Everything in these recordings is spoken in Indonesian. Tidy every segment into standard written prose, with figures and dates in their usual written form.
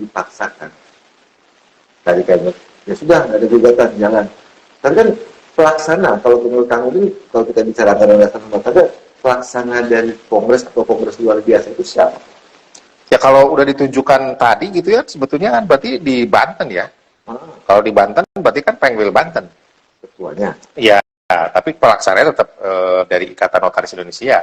dipaksakan. Tadi kayaknya ya sudah nggak ada gugatan, jangan. Tapi kan pelaksana, kalau menurut Kang Udin, kalau kita bicara Undang-Undang Rumah Tangga, pelaksana dari kongres atau kongres luar biasa itu siapa? Ya kalau udah ditunjukkan tadi gitu ya, sebetulnya kan berarti di Banten ya. Kalau di Banten berarti kan Pengwil Banten. Ketuanya. Iya, tapi pelaksananya tetap dari Ikatan Notaris Indonesia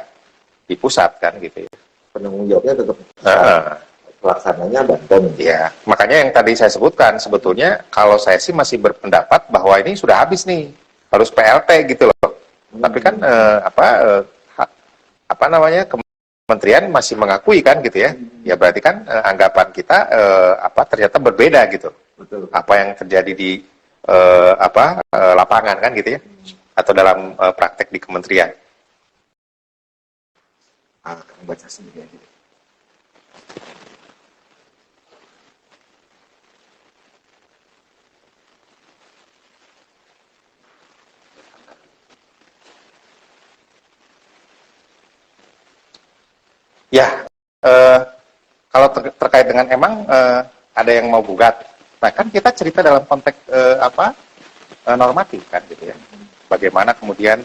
di pusat kan gitu ya. Penanggung jawabnya tetap pusat. Pelaksananya Banten. Ya, makanya yang tadi saya sebutkan sebetulnya kalau saya sih masih berpendapat bahwa ini sudah habis nih, harus PLT gitu loh. Tapi kan apa namanya kementerian masih mengakui kan gitu ya. Ya berarti kan anggapan kita ternyata berbeda gitu. Betul. Apa yang terjadi di lapangan kan gitu ya. Atau dalam praktek di kementerian. Kamu baca sendiri aja. Ya, kalau terkait dengan emang ada yang mau gugat, nah kan kita cerita dalam konteks normatif kan gitu ya. Bagaimana kemudian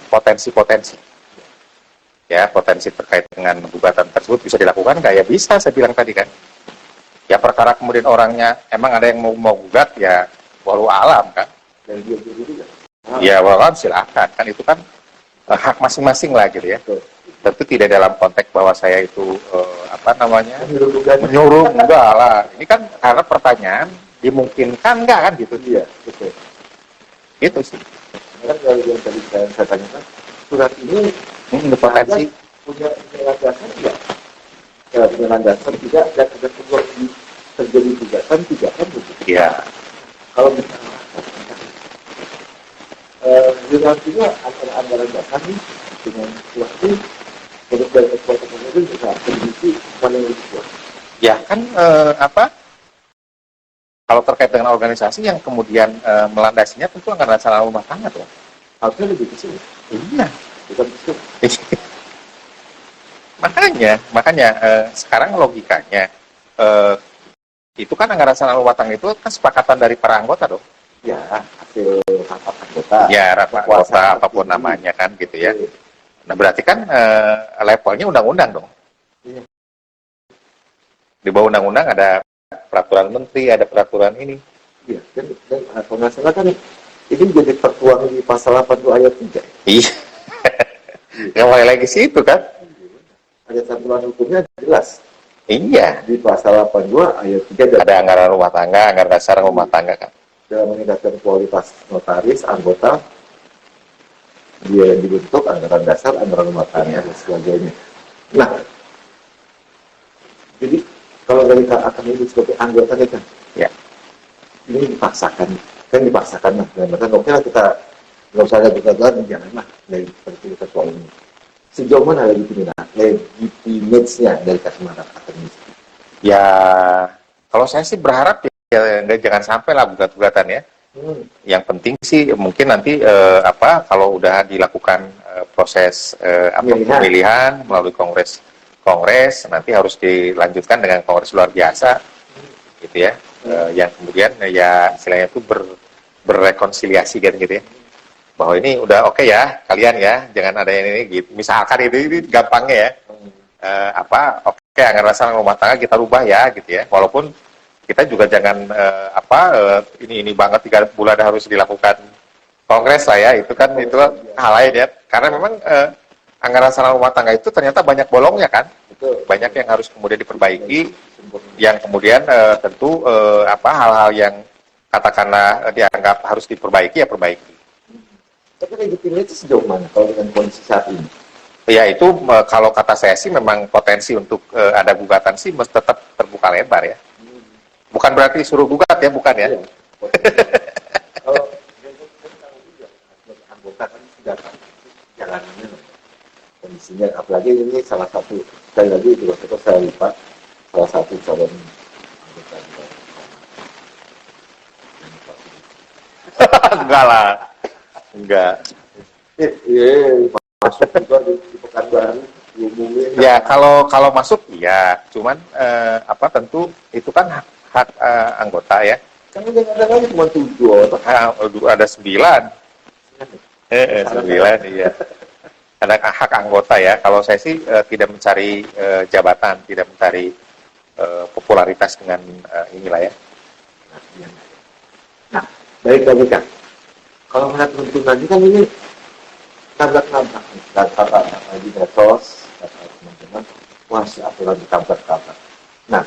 potensi-potensi, ya potensi terkait dengan gugatan tersebut bisa dilakukan nggak ya bisa saya bilang tadi kan. Ya perkara kemudian orangnya emang ada yang mau gugat ya walau alam kan. Dan dia juga. Ya walau alam silakan kan itu kan hak masing-masing lah gitu ya. Tentu tidak dalam konteks bahwa saya itu menyuruh enggak lah. Ini kan karena pertanyaan dimungkinkan enggak kan gitu. Iya, betul. Itu sih. Kan kalau yang tadi saya tanyakan, surat ini potensi punya landasan tidak? Punya landasan tidak, dan ada peluang terjadi gugatan tidak kan begitu? Iya. Kalau misalnya artinya antara anggaran dasar nih dengan waktu untuk dari kekuatan itu bisa kondisi mana yang lebih kuat. Ya kan kalau terkait dengan organisasi yang kemudian melandasinya tentu anggaran dasar rumah tangga tuh. Harusnya lebih kecil. Iya. Bukan kecil. makanya sekarang logikanya itu kan anggaran dasar rumah tangga itu kan sepakatan dari para anggota dong. Ya, hasil rapat anggota. Ya, rapat anggota apapun namanya kan gitu ya. Nah, berarti kan levelnya undang-undang dong. Iya. Di bawah undang-undang ada peraturan menteri, ada peraturan ini. Iya, dan kalau nggak salah kan ini jadi tertuang di pasal 82 ayat 3. Iya. Nggak boleh lagi situ kan? Ada satuan hukumnya jelas. Iya. Di pasal 82 ayat 3 ada anggaran rumah tangga, anggaran dasar rumah tangga kan. Dalam meningkatkan kualitas notaris, anggota, dia yang dibentuk, anggaran dasar, anggaran rumah tangga, dan sebagainya. Nah, jadi kalau dari akan itu sebagai anggota kita, ya, ini dipaksakan lah. Dan oke lah kita nggak usah ada gugatan, janganlah dari seperti ketua umum. Sejauh mana legitimate-nya dari kacamata akademis? Ya, kalau saya sih berharap ya jangan sampai lah gugat-gugatan ya. Yang penting sih mungkin nanti kalau udah dilakukan proses pemilihan melalui kongres nanti harus dilanjutkan dengan kongres luar biasa gitu ya. Yang kemudian ya istilahnya itu berrekonsiliasi kan gitu ya. Bahwa ini udah oke ya kalian ya, jangan ada yang ini gitu. Misalkan ini gampangnya ya. Oke, anggaran dasar rumah tangga kita rubah ya gitu ya. Walaupun kita juga jangan ini banget 3 bulan harus dilakukan kongres lah ya, itu kan itu hal lain ya, karena memang anggaran dasar rumah tangga itu ternyata banyak bolongnya kan. Banyak yang harus kemudian diperbaiki, yang kemudian tentu hal-hal yang katakanlah dianggap harus diperbaiki ya perbaiki. Tapi legitimnya itu sejauh mana kalau dengan kondisi saat ini? Ya itu kalau kata saya sih memang potensi untuk ada gugatan sih mesti tetap terbuka lebar ya. Bukan berarti suruh gugat ya, bukan ya. Kalau anggota kan sudah jalannya kondisinya, apalagi ini salah satu, sekali lagi itu waktu saya lupa, salah satu calon anggota enggak lah, enggak. Masuk juga di Pekanbaru. diumumin. Ya kalau masuk iya, cuman tentu itu kan hak anggota ya. Kan udah nggak ada lagi cuma 7 orang. Ada 9. 9 iya. Ada hak anggota ya. Kalau saya sih tidak mencari jabatan, tidak mencari popularitas dengan inilah ya. Nah, baik lagi kan. Kalau melihat tuntunan kan ini tabrak-tabrak. Tabrak di medsos, kata teman-teman, wah si aturan ditabrak-tabrak. Nah,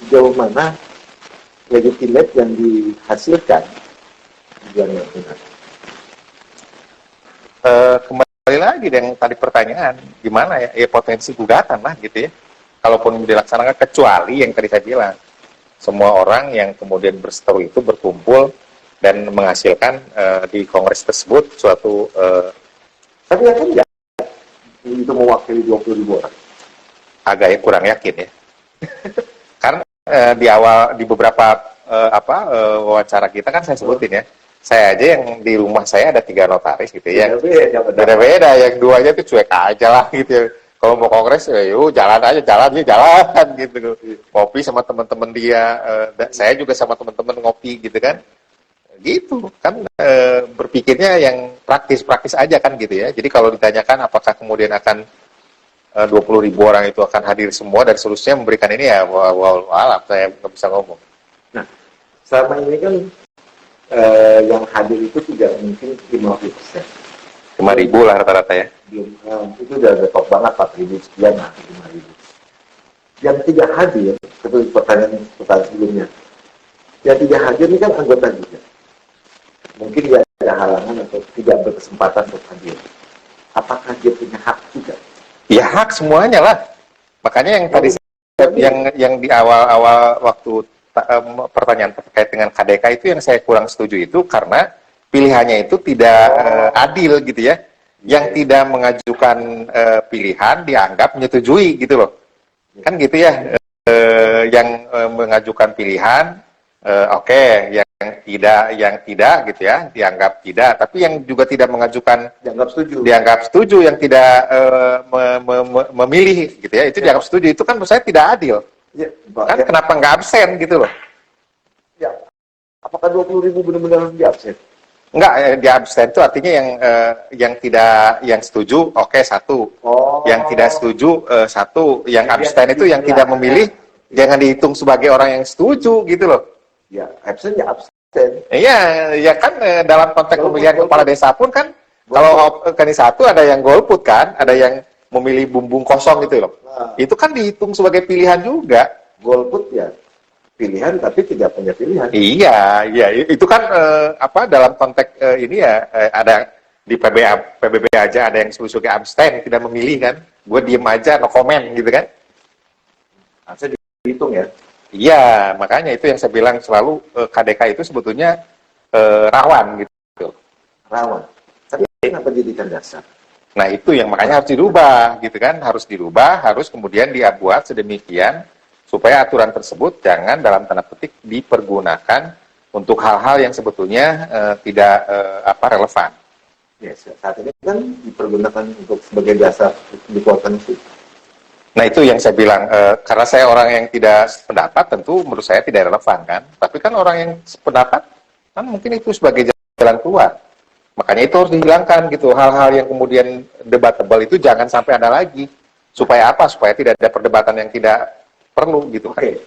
sejauh mana legitimate yang dihasilkan yang benar? Kembali lagi dengan tadi pertanyaan, gimana ya? Ya potensi gugatan lah gitu ya. Kalaupun dilaksanakan, kecuali yang tadi saya bilang, semua orang yang kemudian berseteru itu berkumpul dan menghasilkan di kongres tersebut suatu tapi yakin nggak itu mewakili 20.000 orang? Agak kurang yakin ya. Karena di beberapa wawancara kita kan saya sebutin ya, saya aja yang di rumah saya ada 3 notaris gitu ya. Beda-beda, yang 2 aja tuh cuek aja lah gitu ya. Kalau mau kongres, yuk jalan aja, jalan gitu. Ngopi sama teman-teman dia, saya juga sama teman-teman ngopi gitu kan. Gitu kan, berpikirnya yang praktis aja kan gitu ya. Jadi kalau ditanyakan apakah kemudian akan 20.000 orang itu akan hadir semua dan seterusnya memberikan ini ya, walau saya nggak bisa ngomong. Nah, selama ini kan yang hadir itu tidak mungkin 50%. 5.000 lah rata-rata ya. Itu udah top banget, 4.000 sekian, 5.000. Yang tidak hadir, seperti pertanyaan sebelumnya, yang tidak hadir ini kan anggota juga. Mungkin dia ada halangan atau tidak berkesempatan untuk hadir. Apakah dia punya hak juga? Ya hak semuanya lah. Makanya yang tadi yang di awal waktu pertanyaan terkait dengan KDK itu yang saya kurang setuju itu karena pilihannya itu tidak adil gitu ya. Yang tidak mengajukan pilihan dianggap menyetujui gitu loh. Kan gitu ya. Yang mengajukan pilihan oke, yang tidak gitu ya, dianggap tidak. Tapi yang juga tidak mengajukan dianggap setuju, yang tidak memilih gitu ya, itu dianggap setuju. Itu kan menurut saya tidak adil. Ya, kan ya. Kenapa nggak absen gitu loh? Ya, apakah 20.000 benar-benar harus diabsen? Enggak, di absen itu artinya yang setuju, oke, 1. Yang tidak setuju, 1. Yang absen itu yang tidak memilih, jangan dihitung sebagai orang yang setuju gitu loh. Ya, absen ya absen. Iya, ya kan dalam konteks pemilihan kepala desa pun kan, kalau organisasi 1 ada yang golput kan, ada yang memilih bumbung kosong gitu loh. Nah, itu kan dihitung sebagai pilihan juga. Golput ya pilihan tapi tidak punya pilihan. Iya, itu kan dalam konteks ini ya ada di PBB aja ada yang sebagai abstain, tidak memilih kan. Gue diem aja, no comment gitu kan. Harusnya dihitung ya. Iya, makanya itu yang saya bilang selalu KDK itu sebetulnya rawan gitu. Rawan. Tapi kenapa jadikan dasar? Nah itu yang makanya harus dirubah gitu kan, harus dirubah, harus kemudian dibuat sedemikian supaya aturan tersebut jangan dalam tanda petik dipergunakan untuk hal-hal yang sebetulnya tidak relevan. Yes, saat ini kan dipergunakan untuk sebagai dasar dikeluarkan itu. Nah itu yang saya bilang, karena saya orang yang tidak sependapat tentu menurut saya tidak relevan kan, tapi kan orang yang sependapat kan mungkin itu sebagai jalan keluar. Makanya itu harus dihilangkan gitu, hal-hal yang kemudian debatable itu jangan sampai ada lagi. Supaya apa? Supaya tidak ada perdebatan yang tidak perlu gitu. Oke.